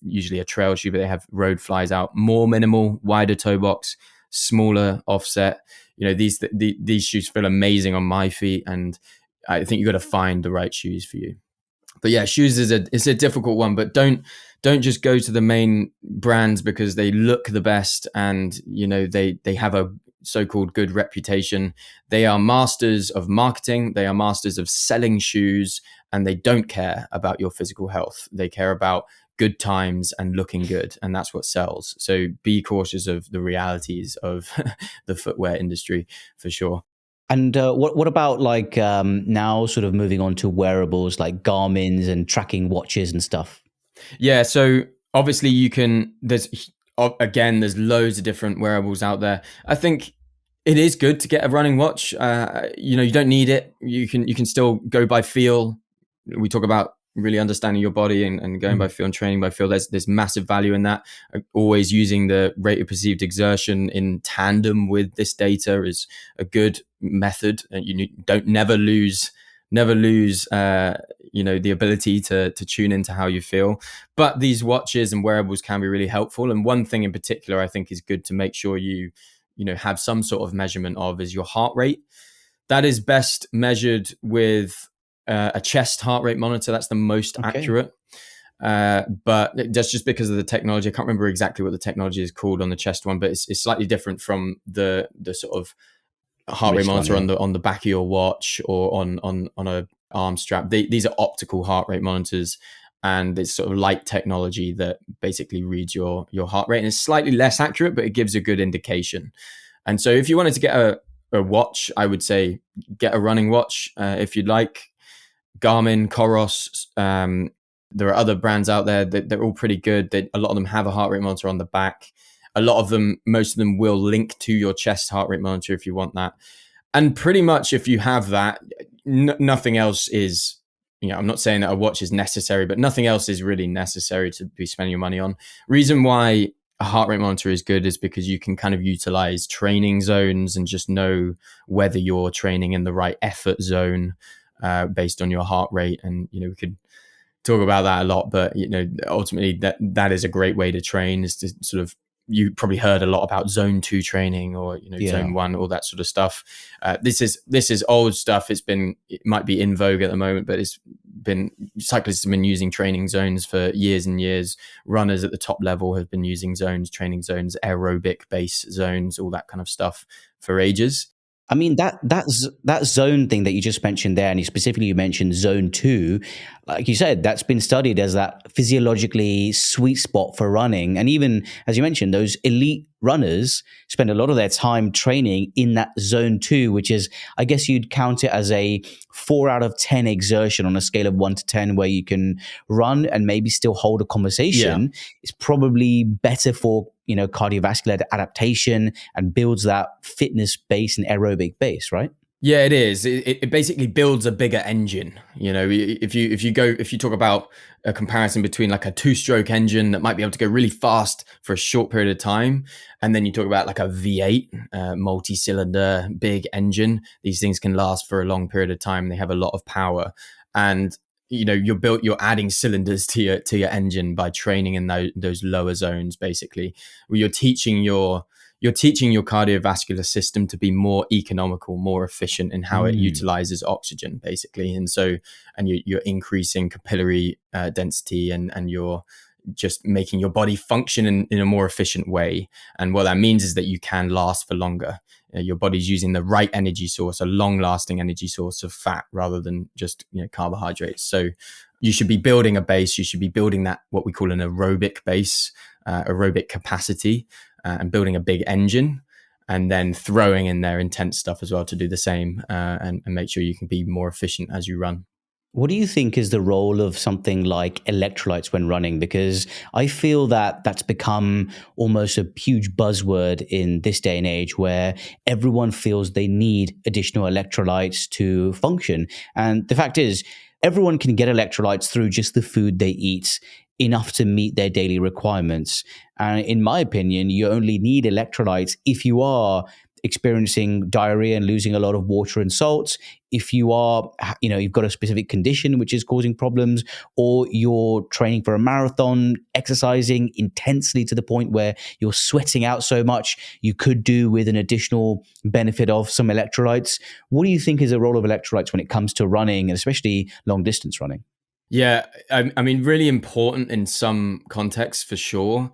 usually a trail shoe, but they have road flies out, more minimal, wider toe box, smaller offset. These shoes feel amazing on my feet, and I think you got to find the right shoes for you. But yeah, shoes is a difficult one, but don't just go to the main brands because they look the best and they have a so-called good reputation. They are masters of marketing, they are masters of selling shoes, and they don't care about your physical health. They care about good times and looking good, and that's what sells. So be cautious of the realities of the footwear industry for sure. And what about like now sort of moving on to wearables like Garmin's and tracking watches and stuff? Yeah, so obviously there's loads of different wearables out there. I think it is good to get a running watch. You don't need it. You can still go by feel. We talk about really understanding your body and going by feel and training by feel. There's massive value in that. Always using the rate of perceived exertion in tandem with this data is a good method. And you don't never lose the ability to tune into how you feel. But these watches and wearables can be really helpful. And one thing in particular I think is good to make sure you have some sort of measurement of is your heart rate. That is best measured with a chest heart rate monitor. That's the most accurate. But that's just because of the technology. I can't remember exactly what the technology is called on the chest one, but it's slightly different from the sort of heart rate monitor on the back of your watch or on a arm strap. These are optical heart rate monitors, and it's sort of light technology that basically reads your heart rate, and it's slightly less accurate, but it gives a good indication. And so if you wanted to get a watch, I would say get a running watch if you'd like. Garmin, Coros, there are other brands out there that they're all pretty good. A lot of them have a heart rate monitor on the back. Most of them will link to your chest heart rate monitor if you want that. And pretty much if you have that, nothing else is I'm not saying that a watch is necessary, but nothing else is really necessary to be spending your money on. Reason why a heart rate monitor is good is because you can kind of utilize training zones and just know whether you're training in the right effort zone based on your heart rate. And, we could talk about that a lot, but, ultimately that is a great way to train, is to sort of, you probably heard a lot about zone 2 training, or zone 1, all that sort of stuff. This is old stuff. It might be in vogue at the moment, but cyclists have been using training zones for years and years. Runners at the top level have been using training zones, aerobic base zones, all that kind of stuff for ages. I mean, that zone thing that you just mentioned there, and you mentioned zone 2, like you said, that's been studied as that physiologically sweet spot for running. And even, as you mentioned, those elite runners spend a lot of their time training in that zone 2, which is, I guess you'd count it as a 4 out of 10 exertion on a scale of 1 to 10, where you can run and maybe still hold a conversation. Yeah. It's probably better for cardiovascular adaptation and builds that fitness base and aerobic base, right? Yeah, it is. It basically builds a bigger engine. If you talk about a comparison between like a 2-stroke engine that might be able to go really fast for a short period of time, and then you talk about like a V8 multi-cylinder big engine, these things can last for a long period of time. They have a lot of power, and you're adding cylinders to your engine by training in those lower zones. Basically, where you're teaching your cardiovascular system to be more economical, more efficient in how it utilizes oxygen, basically. And you're increasing capillary density, and you're just making your body function in a more efficient way. And what that means is that you can last for longer. Your body's using the right energy source, a long-lasting energy source of fat, rather than just carbohydrates. So you should be building a base. You should be building that, what we call an aerobic base, aerobic capacity, and building a big engine, and then throwing in their intense stuff as well to do the same, and make sure you can be more efficient as you run. What do you think is the role of something like electrolytes when running? Because I feel that that's become almost a huge buzzword in this day and age, where everyone feels they need additional electrolytes to function. And the fact is, everyone can get electrolytes through just the food they eat, enough to meet their daily requirements. And in my opinion, you only need electrolytes if you are experiencing diarrhea and losing a lot of water and salts, if you are, you've got a specific condition which is causing problems, or you're training for a marathon, exercising intensely to the point where you're sweating out so much, you could do with an additional benefit of some electrolytes. What do you think is the role of electrolytes when it comes to running, and especially long distance running? Yeah, I mean, really important in some contexts for sure.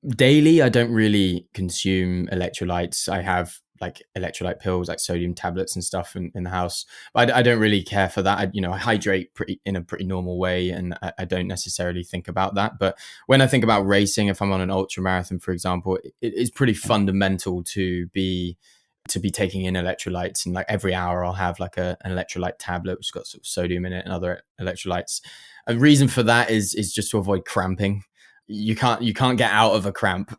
Daily, I don't really consume electrolytes. I have like electrolyte pills, like sodium tablets and stuff in the house. But I don't really care for that. I hydrate in a pretty normal way, and I don't necessarily think about that. But when I think about racing, if I'm on an ultra marathon, for example, it is pretty fundamental to be taking in electrolytes. And like every hour I'll have like an electrolyte tablet which has got sort of sodium in it and other electrolytes. A reason for that is just to avoid cramping. You can't get out of a cramp,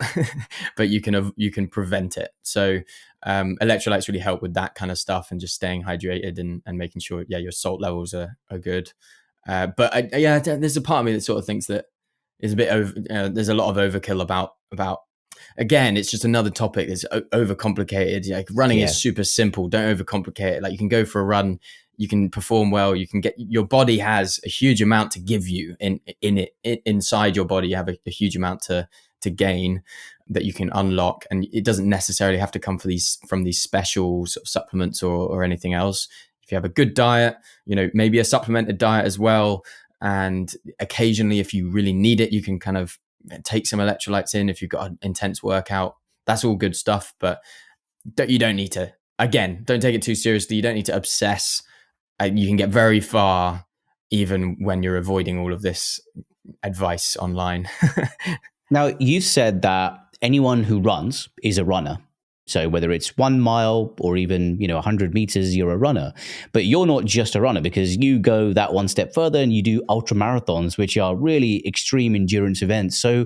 but you can prevent it. So electrolytes really help with that kind of stuff, and just staying hydrated and making sure your salt levels are good. But there's a part of me that sort of thinks that is a bit over. There's a lot of overkill about. Again, it's just another topic that's overcomplicated. Like running is super simple. Don't overcomplicate it. Like you can go for a run, you can perform well. You can your body has a huge amount to give you inside your body. You have a huge amount to gain that you can unlock, and it doesn't necessarily have to come from these special sort of supplements or anything else. If you have a good diet, maybe a supplemented diet as well, and occasionally, if you really need it, you can kind of take some electrolytes in if you've got an intense workout. That's all good stuff, but you don't need to. Again, don't take it too seriously. You don't need to obsess. You can get very far even when you're avoiding all of this advice online. Now, you said that anyone who runs is a runner. So whether it's 1 mile or even, 100 meters, you're a runner. But you're not just a runner, because you go that one step further and you do ultra marathons, which are really extreme endurance events. So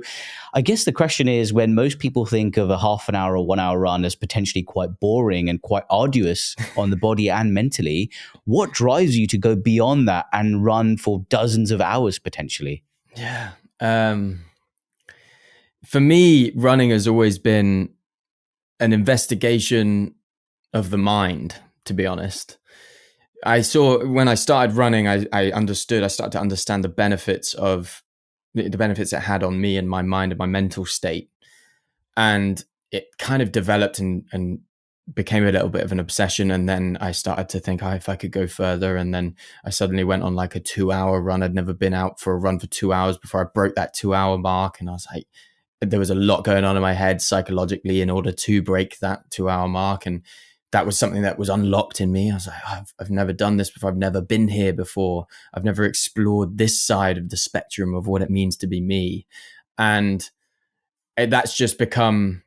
I guess the question is, when most people think of a half an hour or 1 hour run as potentially quite boring and quite arduous on the body and mentally, what drives you to go beyond that and run for dozens of hours potentially? Yeah. For me, running has always been an investigation of the mind, to be honest. I saw when I started running, I started to understand the benefits it had on me and my mind and my mental state. And it kind of developed and became a little bit of an obsession. And then I started to think, if I could go further. And then I suddenly went on like a 2-hour run. I'd never been out for a run for 2 hours before I broke that 2-hour mark. And I was like, there was a lot going on in my head psychologically in order to break that 2-hour mark. And that was something that was unlocked in me. I was like, I've never done this before. I've never been here before. I've never explored this side of the spectrum of what it means to be me. And that's just become,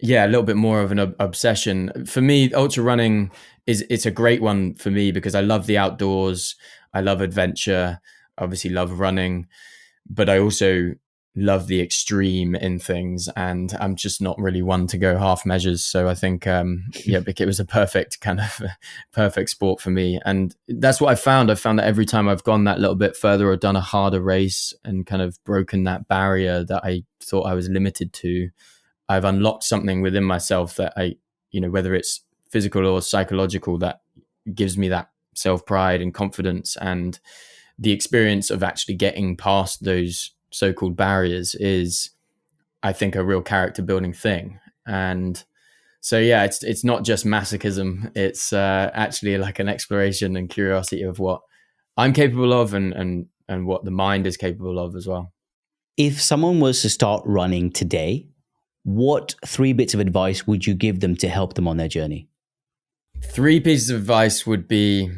a little bit more of an obsession. For me, ultra running it's a great one for me because I love the outdoors. I love adventure, obviously love running, but I also love the extreme in things, and I'm just not really one to go half measures. So I think, it was a perfect sport for me. And that's what I found. I found that every time I've gone that little bit further or done a harder race and kind of broken that barrier that I thought I was limited to, I've unlocked something within myself that whether it's physical or psychological, that gives me that self-pride and confidence. And the experience of actually getting past those so-called barriers is, I think, a real character building thing. And so it's not just masochism, it's actually like an exploration and curiosity of what I'm capable of and what the mind is capable of as well. If someone was to start running today, what 3 bits of advice would you give them to help them on their journey? 3 pieces of advice would be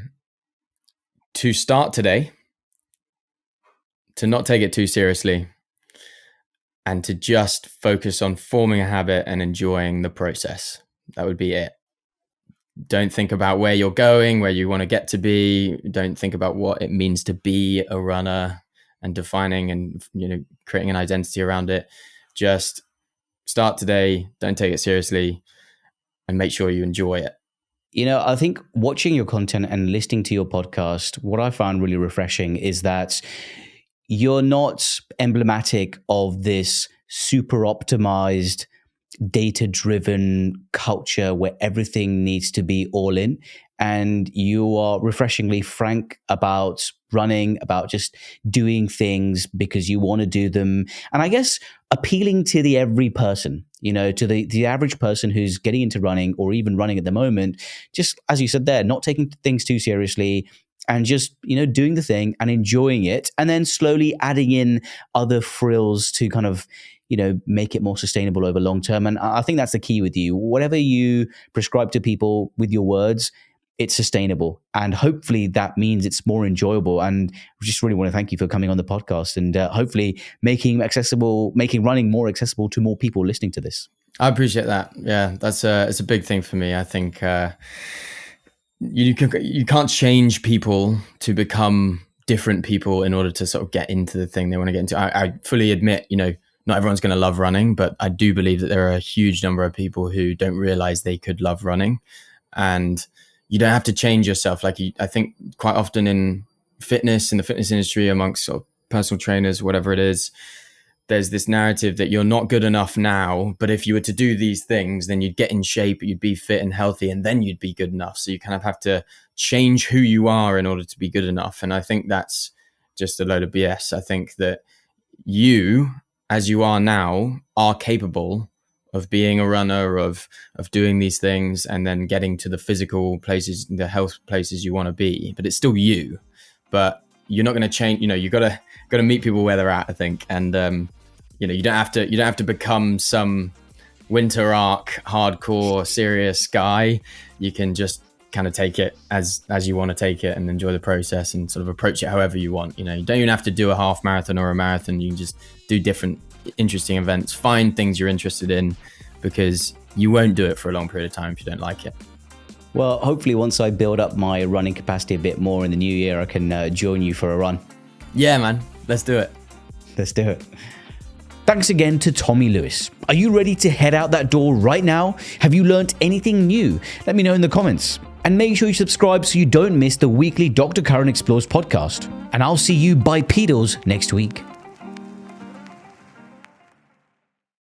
to start today, to not take it too seriously, and to just focus on forming a habit and enjoying the process. That would be it. Don't think about where you're going, where you want to get to be. Don't think about what it means to be a runner and defining and creating an identity around it. Just start today, don't take it seriously, and make sure you enjoy it. I think watching your content and listening to your podcast, what I found really refreshing is that you're not emblematic of this super optimized, data-driven culture where everything needs to be all in. And you are refreshingly frank about running, about just doing things because you want to do them. And I guess appealing to the every person, to the average person who's getting into running or even running at the moment, just as you said there, not taking things too seriously and just, doing the thing and enjoying it, and then slowly adding in other frills to kind of, make it more sustainable over long term. And I think that's the key with you. Whatever you prescribe to people with your words, it's sustainable. And hopefully that means it's more enjoyable. And we just really want to thank you for coming on the podcast and hopefully making running more accessible to more people listening to this. I appreciate that. Yeah, it's a big thing for me. I think you can't change people to become different people in order to sort of get into the thing they want to get into. I fully admit, not everyone's going to love running, but I do believe that there are a huge number of people who don't realize they could love running. And you don't have to change yourself. I think quite often in the fitness industry, amongst sort of personal trainers, whatever it is, there's this narrative that you're not good enough now, but if you were to do these things, then you'd get in shape, you'd be fit and healthy, and then you'd be good enough. So you kind of have to change who you are in order to be good enough. And I think that's just a load of BS. I think that you, as you are now, are capable of being a runner, of doing these things, and then getting to the physical places, the health places you want to be. But it's still you. But you're not going to change. You got to meet people where they're at, I think. And you don't have to become some winter arc hardcore serious guy. You can just kind of take it as you want to take it and enjoy the process and sort of approach it however you want. You don't even have to do a half marathon or a marathon. You can just do different interesting events, find things you're interested in, because you won't do it for a long period of time if you don't like it. Well, hopefully once I build up my running capacity a bit more in the new year, I can join you for a run. Yeah, man. Let's do it. Let's do it. Thanks again to Tommy Lewis. Are you ready to head out that door right now? Have you learnt anything new? Let me know in the comments. And make sure you subscribe so you don't miss the weekly Dr. Karan Explores podcast. And I'll see you bipedals next week.